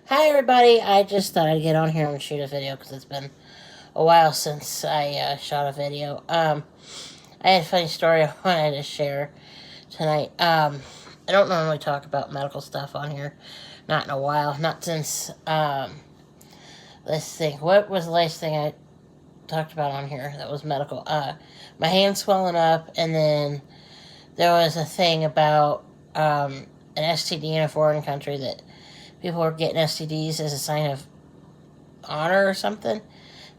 Hi everybody, I just thought I'd get on here and shoot a video because it's been a while since I shot a video. I had a funny story I wanted to share tonight. I don't normally talk about medical stuff on here, not in a while, not since, let's think, what was the last thing I talked about on here that was medical? My hand swelling up, and then there was a thing about an STD in a foreign country that people were getting STDs as a sign of honor or something.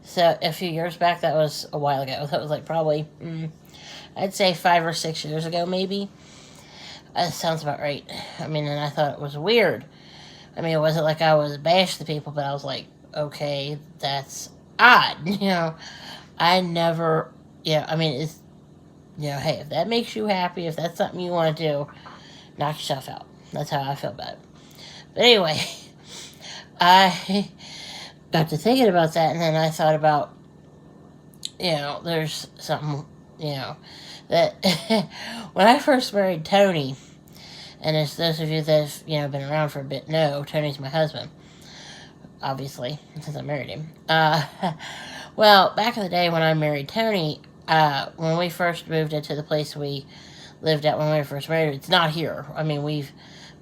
So a few years back, that was a while ago. That was like probably, I'd say 5 or 6 years ago, maybe. That sounds about right. I mean, and I thought it was weird. I mean, it wasn't like I was bash the people, but I was like, okay, that's odd. I never, I mean, it's, hey, if that makes you happy, if that's something you want to do, knock yourself out. That's how I feel about it. But anyway, I got to thinking about that, and then I thought about, there's something, that when I first married Tony, and as those of you that have, been around for a bit know, Tony's my husband, obviously, since I married him. Well, back in the day when I married Tony, when we first moved into the place we lived at when we were first married, it's not here. I mean, we've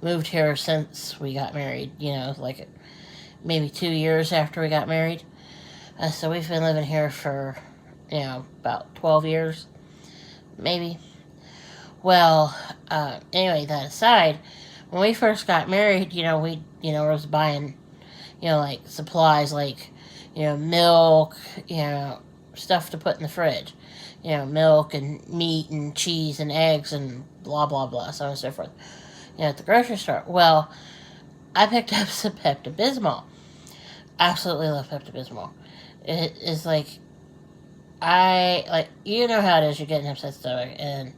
moved here since we got married, like maybe 2 years after we got married. So we've been living here for, about 12 years, maybe. Well, anyway, that aside, when we first got married, we, was buying, like supplies like, milk, stuff to put in the fridge. Milk and meat and cheese and eggs and blah, blah, blah, so on and so forth. At the grocery store. Well, I picked up some Pepto-Bismol. Absolutely love Pepto-Bismol. It is like, how it is, you're getting upset stomach, and,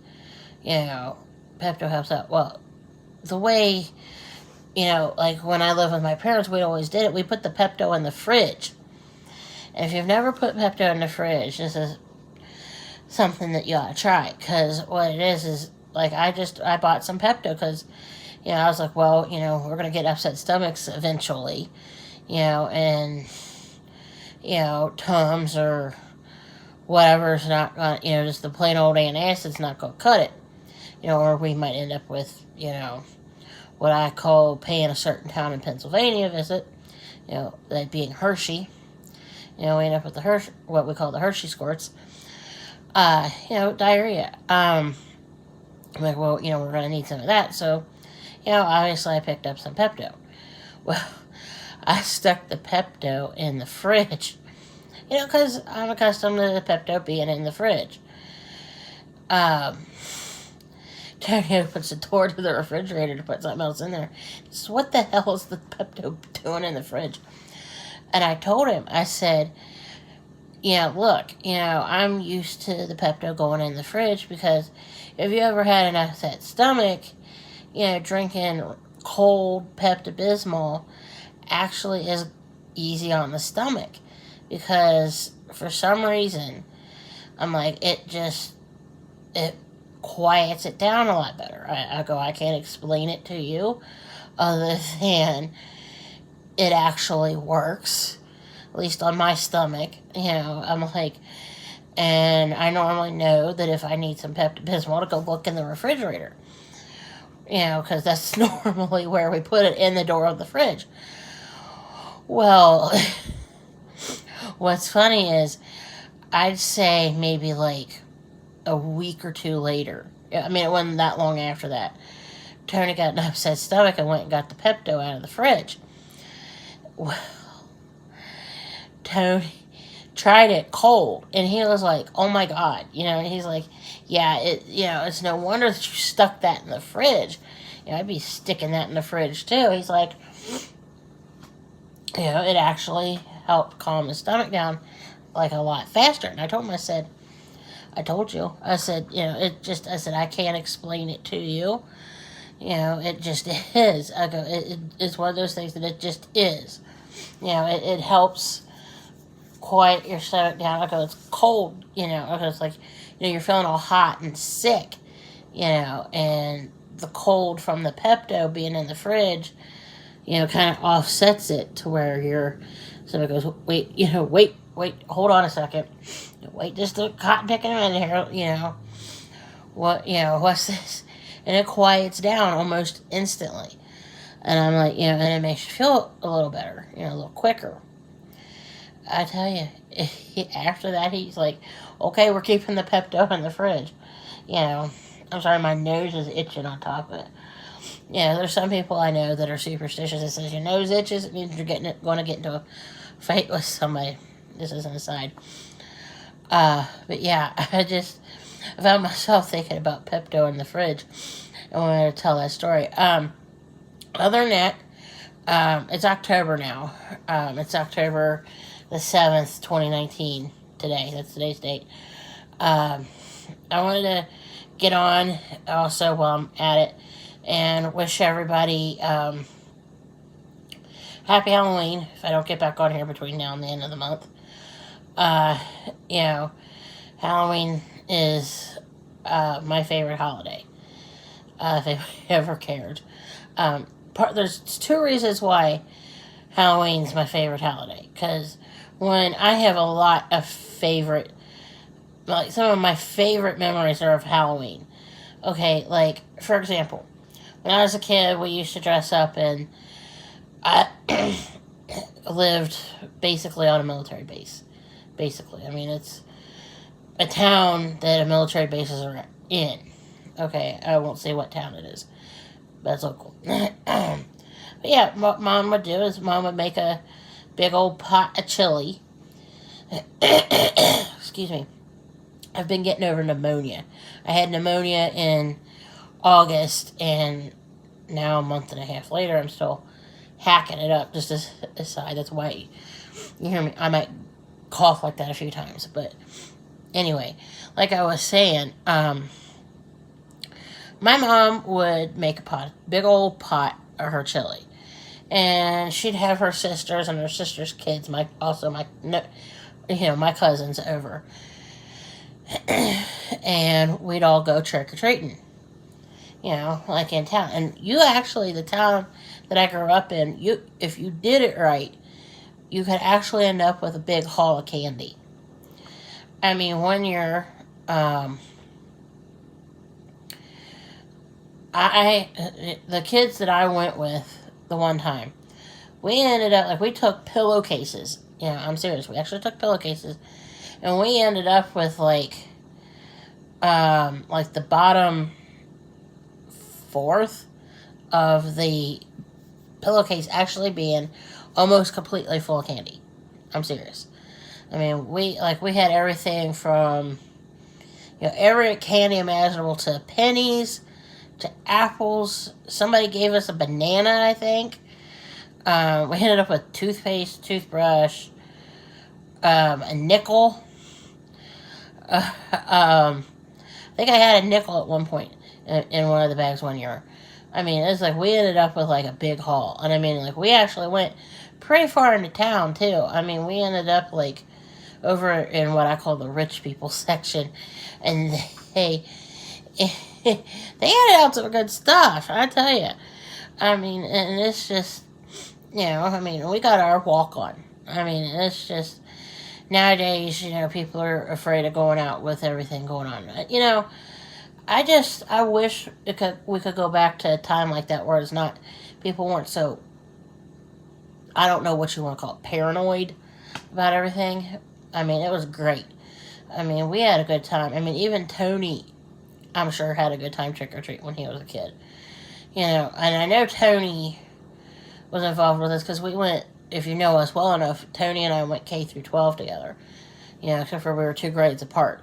Pepto helps out. Well, the way, like when I lived with my parents, we always did it, we put the Pepto in the fridge. And if you've never put Pepto in the fridge, this is something that you ought to try, because what it is like, I bought some Pepto because, I was like, well, we're going to get upset stomachs eventually, and, Tums or whatever's not going to, just the plain old antacid's not going to cut it, or we might end up with, what I call paying a certain town in Pennsylvania visit, that being Hershey. We end up with what we call the Hershey squirts, diarrhea. I'm like, well, we're going to need some of that. So, obviously I picked up some Pepto. Well, I stuck the Pepto in the fridge, because I'm accustomed to the Pepto being in the fridge. Tony opens the door to the refrigerator to put something else in there. So what the hell is the Pepto doing in the fridge? And I told him, I said, look, I'm used to the Pepto going in the fridge because if you ever had an upset stomach, drinking cold Pepto-Bismol actually is easy on the stomach, because for some reason, I'm like, it quiets it down a lot better. I can't explain it to you other than it actually works, at least on my stomach. I'm like, and I normally know that if I need some Pepto-Bismol to go look in the refrigerator, because that's normally where we put it, in the door of the fridge. Well, what's funny is, I'd say maybe like a week or two later, I mean, it wasn't that long after that, Tony got an upset stomach and went and got the Pepto out of the fridge. Well, Tony tried it cold, and he was like, oh my God, he's like, yeah, it's no wonder that you stuck that in the fridge. I'd be sticking that in the fridge too. He's like, it actually helped calm his stomach down like a lot faster. And I told him, I said, I told you, I said, I said, I can't explain it to you. It just is. I go, it's one of those things that it just is. It helps quiet your stomach down. I go, it's cold, I go, it's like, you're feeling all hot and sick, and the cold from the Pepto being in the fridge kind of offsets it to where somebody goes, wait, hold on a second. Wait just a cotton picking a minute here, what's this? And it quiets down almost instantly. And I'm like, and it makes you feel a little better, a little quicker. I tell you, after that, he's like, okay, we're keeping the Pepto in the fridge. I'm sorry, my nose is itching on top of it. There's some people I know that are superstitious that says your nose itches, it means you're going to get into a fight with somebody. This is an aside. But yeah, I found myself thinking about Pepto in the fridge. I wanted to tell that story. Other than that, it's October now. It's October the 7th, 2019, today. That's today's date. I wanted to get on also while I'm at it and wish everybody happy Halloween if I don't get back on here between now and the end of the month. Halloween is my favorite holiday, if anybody ever cared. There's two reasons why Halloween's my favorite holiday. Because when I have a lot of some of my favorite memories are of Halloween. Okay, like, for example, when I was a kid, we used to dress up, and I lived basically on a military base. Basically. I mean, it's a town that military bases are in. Okay, I won't say what town it is. That's local. But yeah, what Mom would do is Mom would make a big old pot of chili. Excuse me. I've been getting over pneumonia. I had pneumonia in August, and now a month and a half later, I'm still hacking it up. Just as a side, that's why you hear me. I might cough like that a few times, but anyway, like I was saying, my mom would make big old pot of her chili, and she'd have her sisters and her sisters' kids, my cousins over, and we'd all go trick-or-treating, like in town. And the town that I grew up in, if you did it right, you could actually end up with a big haul of candy. I mean, one year, the kids that I went with the one time, we ended up, we took pillowcases. I'm serious. We actually took pillowcases, and we ended up with, the bottom fourth of the pillowcase actually being almost completely full of candy. I'm serious. I mean, we had everything from, every candy imaginable to pennies, to apples. Somebody gave us a banana, I think. We ended up with toothpaste, toothbrush, a nickel. I think I had a nickel at one point in one of the bags one year. I mean, it's we ended up with a big haul. And I mean, we actually went pretty far into town too. I mean, we ended up over in what I call the rich people section, and they handed out some good stuff, I tell you. I mean, and it's just, we got our walk on. I mean, it's just, nowadays, people are afraid of going out with everything going on. I wish we could go back to a time like that where people weren't so, I don't know what you want to call it, paranoid about everything. I mean, it was great. I mean, we had a good time. I mean, even Tony, I'm sure, had a good time trick-or-treat when he was a kid. And I know Tony was involved with this because we went, if you know us well enough, Tony and I went K through 12 together. Except for we were 2 grades apart.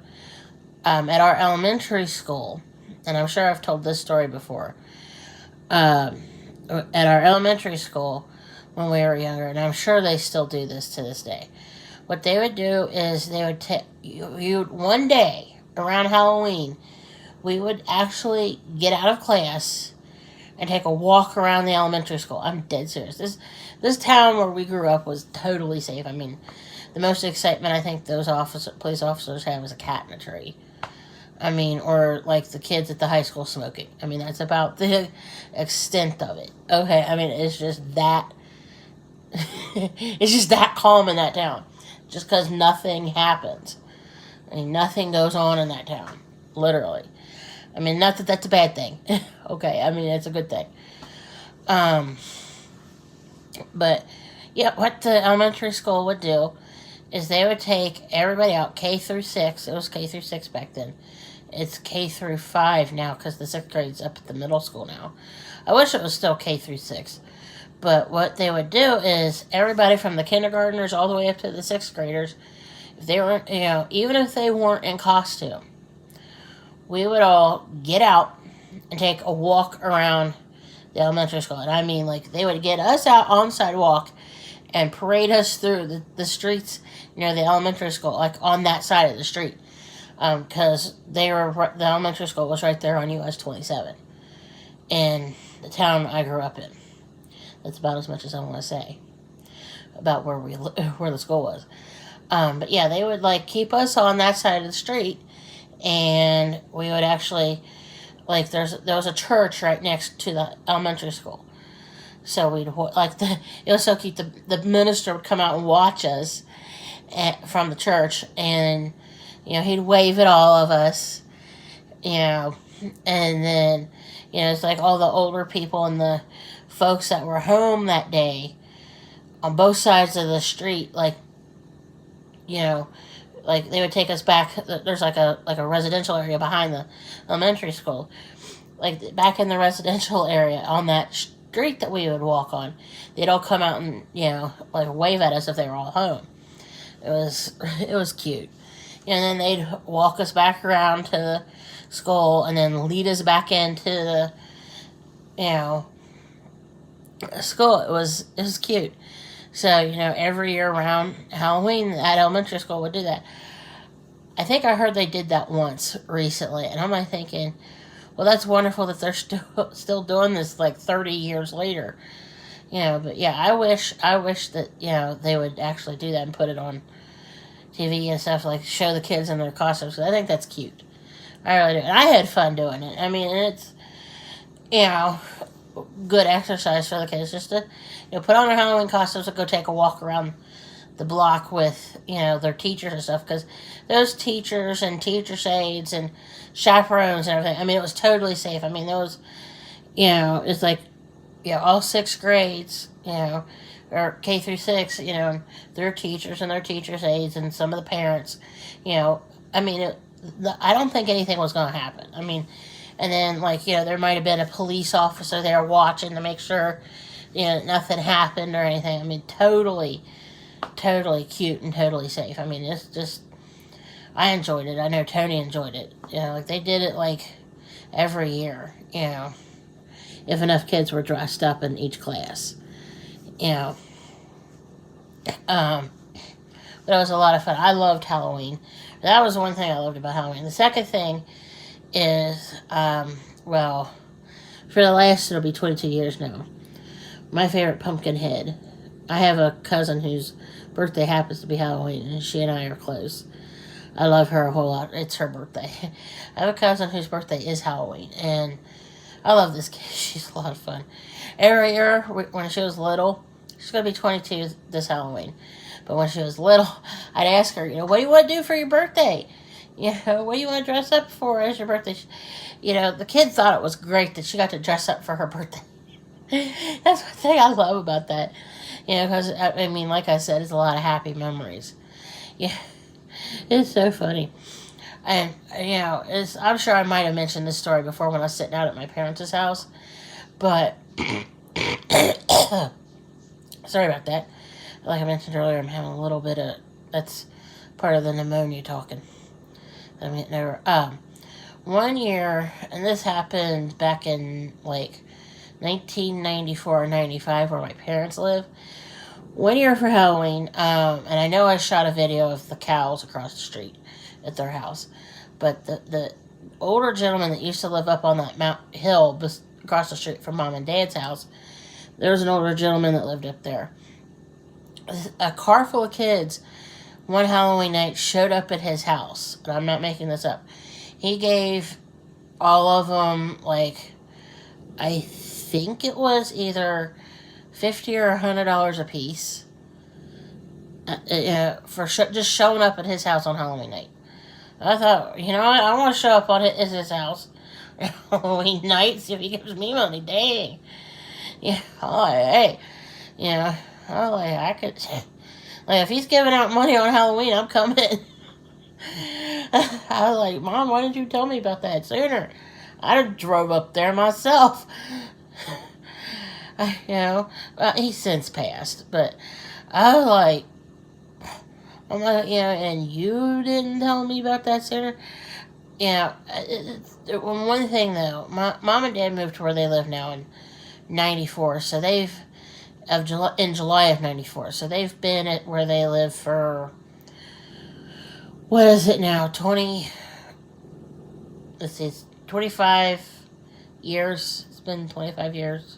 At our elementary school, and I'm sure I've told this story before, at our elementary school when we were younger, and I'm sure they still do this to this day, what they would do is they would take you one day around Halloween, we would actually get out of class and take a walk around the elementary school. I'm dead serious. This town where we grew up was totally safe. I mean, the most excitement I think those police officers had was a cat in a tree. I mean, or like the kids at the high school smoking. I mean, that's about the extent of it. Okay, I mean, it's just that. It's just that calm in that town. Just because nothing happens. I mean, nothing goes on in that town. Literally. I mean, not that that's a bad thing. Okay, I mean, it's a good thing. Um, but, yeah, what the elementary school would do is they would take everybody out, K through 6. It was K through 6 back then. It's K through 5 now because the 6th grade's up at the middle school now. I wish it was still K through 6. But what they would do is everybody from the kindergartners all the way up to the 6th graders, if they weren't, even if they weren't in costume, we would all get out and take a walk around the elementary school. And I mean, like, they would get us out on the sidewalk and parade us through the streets near the elementary school, like on that side of the street. Because the elementary school was right there on US 27 in the town I grew up in. That's about as much as I want to say about where the school was. But yeah, they would like keep us on that side of the street, and we would actually like there was a church right next to the elementary school, so we'd it was so cute. The minister would come out and watch us from the church, and he'd wave at all of us, and then it's like all the older people and the folks that were home that day on both sides of the street, like they would take us back. There's like a residential area behind the elementary school, like back in the residential area on that street that we would walk on. They'd all come out and like wave at us if they were all home. It was cute. And then they'd walk us back around to the school and then lead us back into the school. It was cute. So, every year around Halloween, that elementary school would do that. I think I heard they did that once recently, and I'm like thinking, well, that's wonderful that they're still doing this like 30 years later. But yeah, I wish that, they would actually do that and put it on TV and stuff, like show the kids in their costumes, because I think that's cute. I really do. And I had fun doing it. I mean, it's, good exercise for the kids just to put on their Halloween costumes and go take a walk around the block with their teachers and stuff, because those teachers and teachers' aides and chaperones and everything, I mean, it was totally safe. I mean, those it's like all 6 grades or K through 6, their teachers and their teachers' aides and some of the parents, I mean, I don't think anything was going to happen. I mean, and then, there might have been a police officer there watching to make sure, nothing happened or anything. I mean, totally cute and totally safe. I mean, it's just, I enjoyed it. I know Tony enjoyed it. They did it, every year, if enough kids were dressed up in each class, But it was a lot of fun. I loved Halloween. That was one thing I loved about Halloween. The second thing is, for the last, it'll be 22 years now, my favorite pumpkin head. I have a cousin whose birthday happens to be Halloween, and she and I are close. I love her a whole lot. It's her birthday. I have a cousin whose birthday is Halloween, and I love this kid. She's a lot of fun. Every year, when she was little, she's going to be 22 this Halloween, but when she was little, I'd ask her, what do you want to do for your birthday? What do you want to dress up for as your birthday? The kid thought it was great that she got to dress up for her birthday. That's one thing I love about that. Because, I mean, like I said, it's a lot of happy memories. Yeah, it's so funny. And, I'm sure I might have mentioned this story before when I was sitting out at my parents' house. But, sorry about that. Like I mentioned earlier, I'm having a little bit of, that's part of the pneumonia talking. I mean, one year, and this happened back in, 1994 or 95, where my parents live. One year for Halloween, and I know I shot a video of the cows across the street at their house, but the older gentleman that used to live up on that hill across the street from Mom and Dad's house, there was an older gentleman that lived up there. A car full of kids one Halloween night showed up at his house, and I'm not making this up. he gave all of them, like, I think it was either $50 or $100 a piece for just showing up at his house on Halloween night. I thought, you know what, I want to show up on his house Halloween night, see if he gives me money. Dang. Yeah, hey, you know, I could, like, if he's giving out money on Halloween, I'm coming. I was like, Mom, why didn't you tell me about that sooner? I'd have drove up there myself. He's since passed, but I was like, and you didn't tell me about that sooner? One thing though, my mom and dad moved to where they live now in '94, so in July of '94, so they've been at where they live for, what is it now, 25 years. It's been 25 years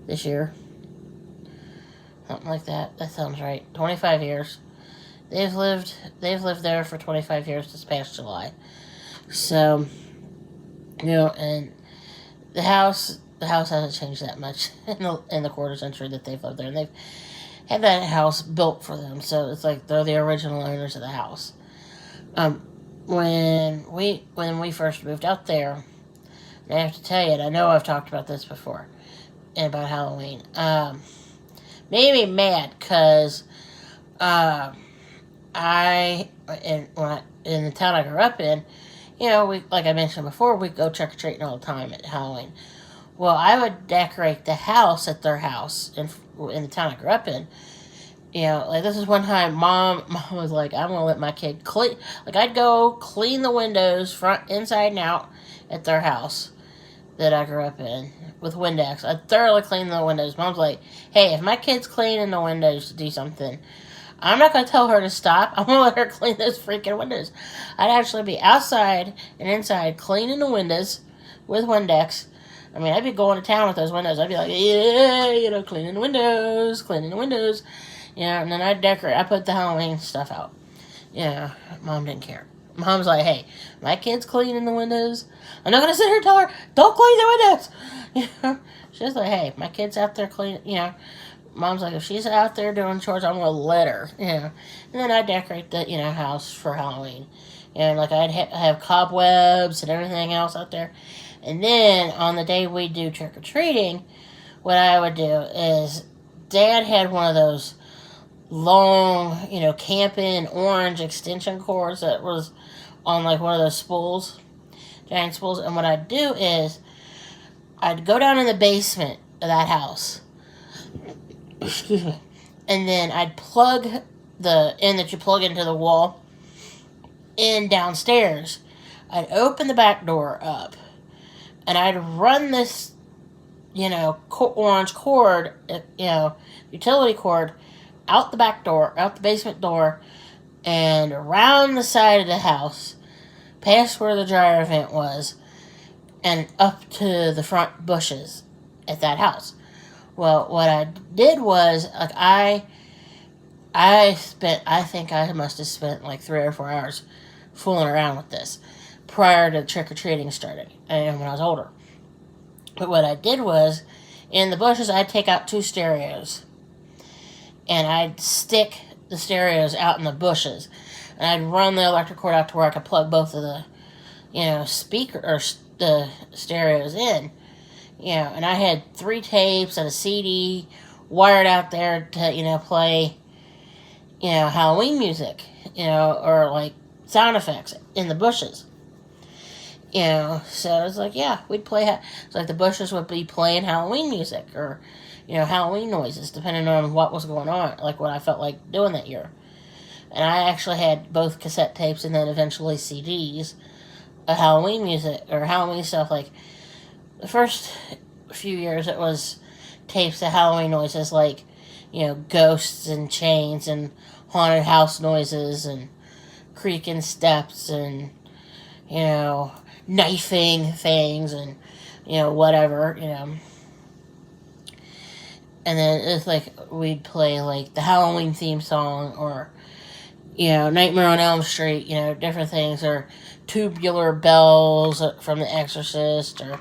this year. Something like that. That sounds right. 25 years. They've lived there for 25 years this past July. So, and the house hasn't changed that much in the quarter century that they've lived there. And they've had that house built for them. So it's like they're the original owners of the house. When we first moved out there, and I have to tell you, and I know I've talked about this before, about Halloween, made me mad because in the town I grew up in, like I mentioned before, we'd go trick-or-treating all the time at Halloween. Well, I would decorate the house at their house in the town I grew up in. Like this is one time Mom was like, I'm going to let my kid clean. Like, I'd go clean the windows, front, inside, and out at their house that I grew up in with Windex. I'd thoroughly clean the windows. Mom's like, hey, if my kid's cleaning the windows to do something, I'm not going to tell her to stop. I'm going to let her clean those freaking windows. I'd actually be outside and inside cleaning the windows with Windex. I mean, I'd be going to town with those windows. I'd be like, yeah, cleaning the windows. And then I'd decorate. I put the Halloween stuff out. Mom didn't care. Mom's like, hey, my kid's cleaning the windows. I'm not going to sit here and tell her, don't clean the windows. She's like, hey, my kid's out there cleaning, Mom's like, if she's out there doing chores, I'm going to let her, And then I'd decorate the, house for Halloween. And, like, I'd have cobwebs and everything else out there. And then, on the day we do trick-or-treating, what I would do is, Dad had one of those long, camping orange extension cords that was on, like, one of those spools, giant spools. And what I'd do is, I'd go down in the basement of that house, and then I'd plug the end that you plug into the wall in downstairs. I'd open the back door up, and I'd run this, orange cord, utility cord, out the back door, out the basement door, and around the side of the house, past where the dryer vent was, and up to the front bushes at that house. Well, what I did was, like, I think I must have spent like 3 or 4 hours fooling around with this prior to trick-or-treating starting, and when I was older. But what I did was, in the bushes, I'd take out 2 stereos, and I'd stick the stereos out in the bushes, and I'd run the electric cord out to where I could plug both of the, speaker or the stereos in. And I had 3 tapes and a CD wired out there to, play, Halloween music, or like sound effects in the bushes. So it's like, yeah, we'd play, it's like the bushes would be playing Halloween music or, Halloween noises, depending on what was going on, like what I felt like doing that year. And I actually had both cassette tapes and then eventually CDs of Halloween music or Halloween stuff. Like, the first few years it was tapes of Halloween noises like, ghosts and chains and haunted house noises and creaking steps and, knifing things and, whatever, And then it's like we'd play like the Halloween theme song or, Nightmare on Elm Street, different things, or Tubular Bells from The Exorcist, or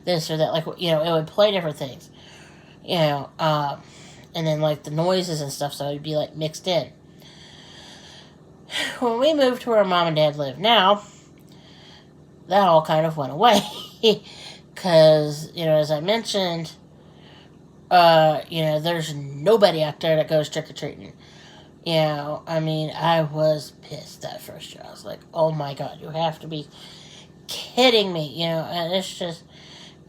this or that. Like, it would play different things, and then like the noises and stuff, so it'd be like mixed in. When we moved to where Mom and Dad live now, that all kind of went away. Because, as I mentioned, there's nobody out there that goes trick-or-treating. I was pissed that first year. I was like, oh my God, you have to be kidding me, and it's just,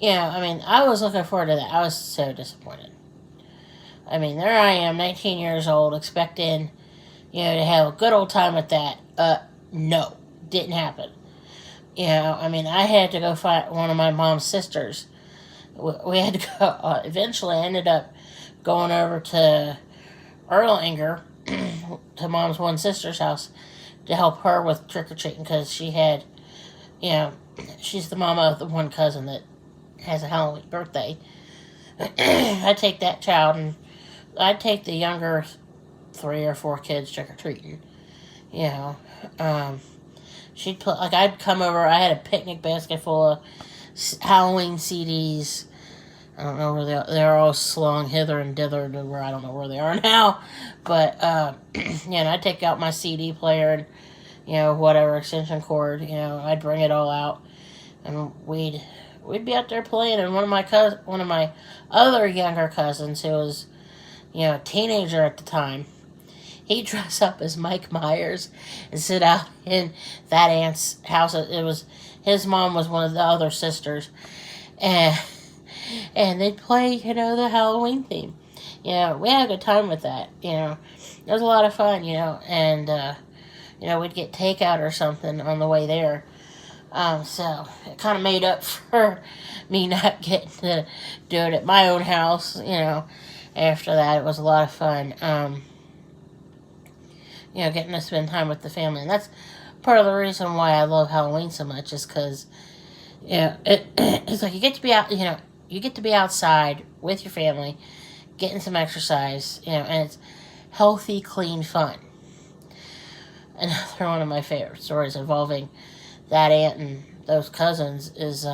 I was looking forward to that. I was so disappointed. There I am, 19 years old, expecting, to have a good old time at that. No, didn't happen. I had to go find one of my mom's sisters. We had to go, eventually I ended up going over to Erlanger, to Mom's one sister's house, to help her with trick-or-treating, because she had, she's the mama of the one cousin that has a Halloween birthday. I'd take that child, and I'd take the younger 3 or 4 kids trick-or-treating. She'd put, like, I'd come over, I had a picnic basket full of Halloween CDs. I don't know where they're all slung hither and dither to where I don't know where they are now. But, I'd take out my CD player and, whatever extension cord, I'd bring it all out. And we'd be out there playing. And one of my other younger cousins, who was, a teenager at the time, he'd dress up as Mike Myers and sit out in that aunt's house. It was, his mom was one of the other sisters. And they'd play, the Halloween theme. We had a good time with that, It was a lot of fun, and, we'd get takeout or something on the way there. So it kind of made up for me not getting to do it at my own house, After that, it was a lot of fun, getting to spend time with the family. And that's part of the reason why I love Halloween so much, is because, it's like you get to be out, you get to be outside with your family, getting some exercise, and it's healthy, clean fun. Another one of my favorite stories involving that aunt and those cousins is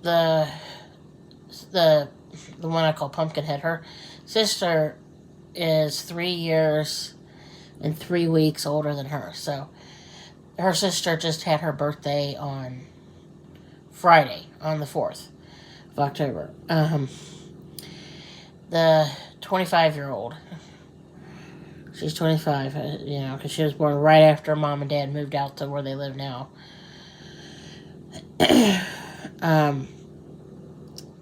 the one I call Pumpkinhead. Her sister is 3 years and 3 weeks older than her. So her sister just had her birthday on Friday, on the 4th of October. The 25-year-old, she's 25, because she was born right after Mom and Dad moved out to where they live now.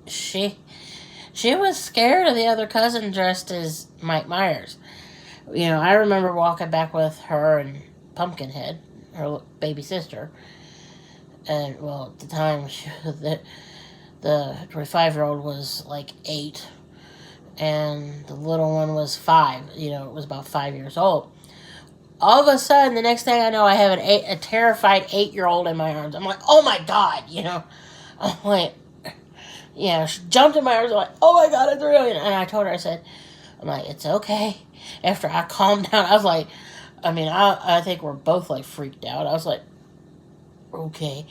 She was scared of the other cousin dressed as Mike Myers. I remember walking back with her and Pumpkinhead, her baby sister. And, well, at the time, the 25-year-old was, like, 8. And the little one was 5. It was about 5 years old. All of a sudden, the next thing I know, I have a terrified 8-year-old in my arms. I'm like, oh, my God, I'm like, she jumped in my arms. I'm like, oh, my God, it's real. And I told her, I'm like, it's okay. After I calmed down, I was like, I think we're both, like, freaked out. I was like, okay.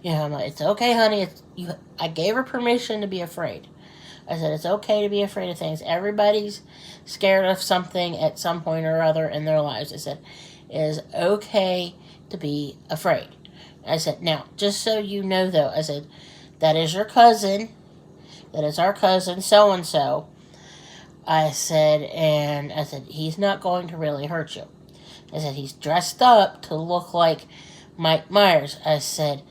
I'm like, it's okay, honey. I gave her permission to be afraid. I said, it's okay to be afraid of things. Everybody's scared of something at some point or other in their lives. I said, it is okay to be afraid. I said, now, just so you know, though, I said, that is your cousin. That is our cousin, so-and-so. I said, he's not going to really hurt you. I said, he's dressed up to look like Mike Myers. I said,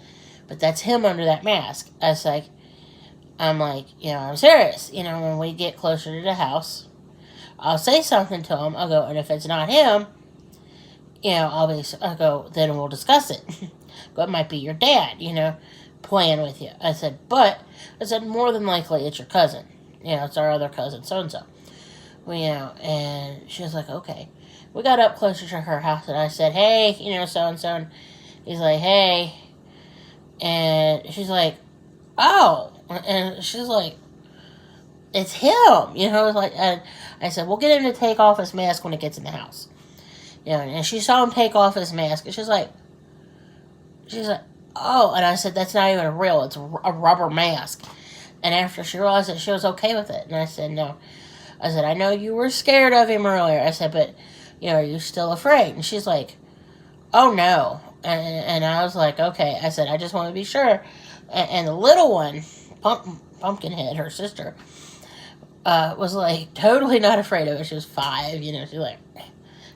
but that's him under that mask. I'm like, I'm serious. When we get closer to the house, I'll say something to him. I'll go, and if it's not him, I'll go, then we'll discuss it. It might be your dad, playing with you. I said, more than likely it's your cousin. It's our other cousin, so-and-so. And she was like, okay. We got up closer to her house, and I said, hey, so-and-so. And he's like, hey. And she's like, oh. And she's like, it's him. And I said, we'll get him to take off his mask when he gets in the house. You know, and she saw him take off his mask, and she's like, oh, and I said, that's not even real, it's a rubber mask. And after she realized that, she was okay with it. And I said, no. I said, I know you were scared of him earlier. I said, but, you know, are you still afraid? And she's like, oh, no. And I was like, okay. I said, I just want to be sure. And the little one, Pumpkinhead, her sister, was like totally not afraid of it. She was 5, you know, she like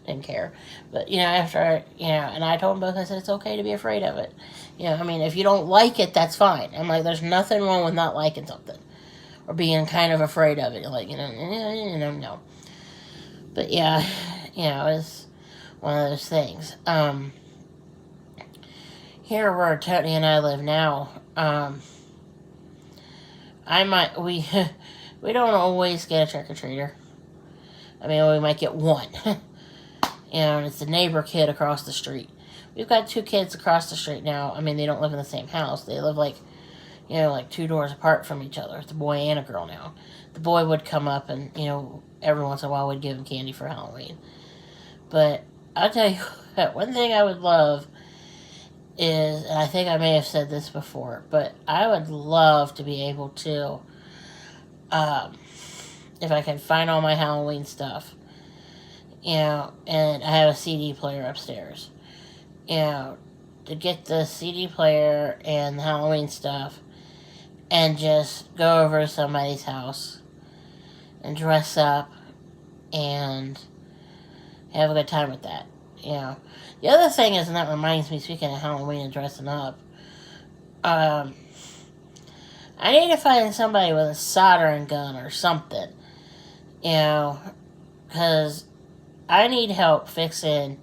didn't care. But, you know, after, you know, and I told them both, I said, it's okay to be afraid of it. You know, I mean, if you don't like it, that's fine. I'm like, there's nothing wrong with not liking something or being kind of afraid of it. Like, you know, no. But yeah, you know, it's one of those things. Here where Tony and I live now, we don't always get a trick-or-treater. I mean, we might get one. And it's the neighbor kid across the street. We've got 2 kids across the street now. I mean, they don't live in the same house. They live like, you know, like 2 doors apart from each other. It's a boy and a girl now. The boy would come up and, you know, every once in a while we'd give him candy for Halloween. But I'll tell you what, one thing I would love is, and I think I may have said this before, but I would love to be able to, if I can find all my Halloween stuff, you know, and I have a CD player upstairs, you know, to get the CD player and the Halloween stuff and just go over to somebody's house and dress up and have a good time with that, you know. The other thing is, and that reminds me, speaking of Halloween and dressing up, I need to find somebody with a soldering gun or something, you know, because I need help fixing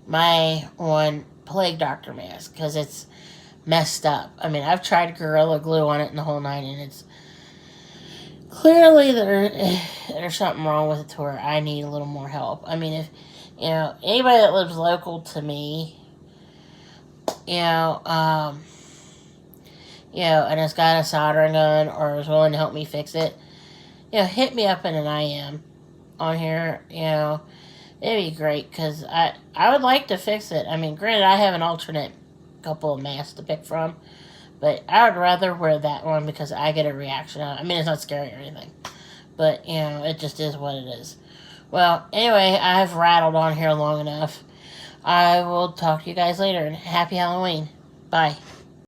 my one plague doctor mask because it's messed up. I mean, I've tried Gorilla Glue on it and the whole 9, and it's clearly there's something wrong with it to where I need a little more help. I mean, if, you know, anybody that lives local to me, you know, and has got a soldering gun or is willing to help me fix it, you know, hit me up in an IM on here, you know. It'd be great, because I would like to fix it. I mean, granted, I have an alternate couple of masks to pick from, but I would rather wear that one because I get a reaction out of it. I mean, it's not scary or anything, but, you know, it just is what it is. Well, anyway, I've rattled on here long enough. I will talk to you guys later, and happy Halloween. Bye.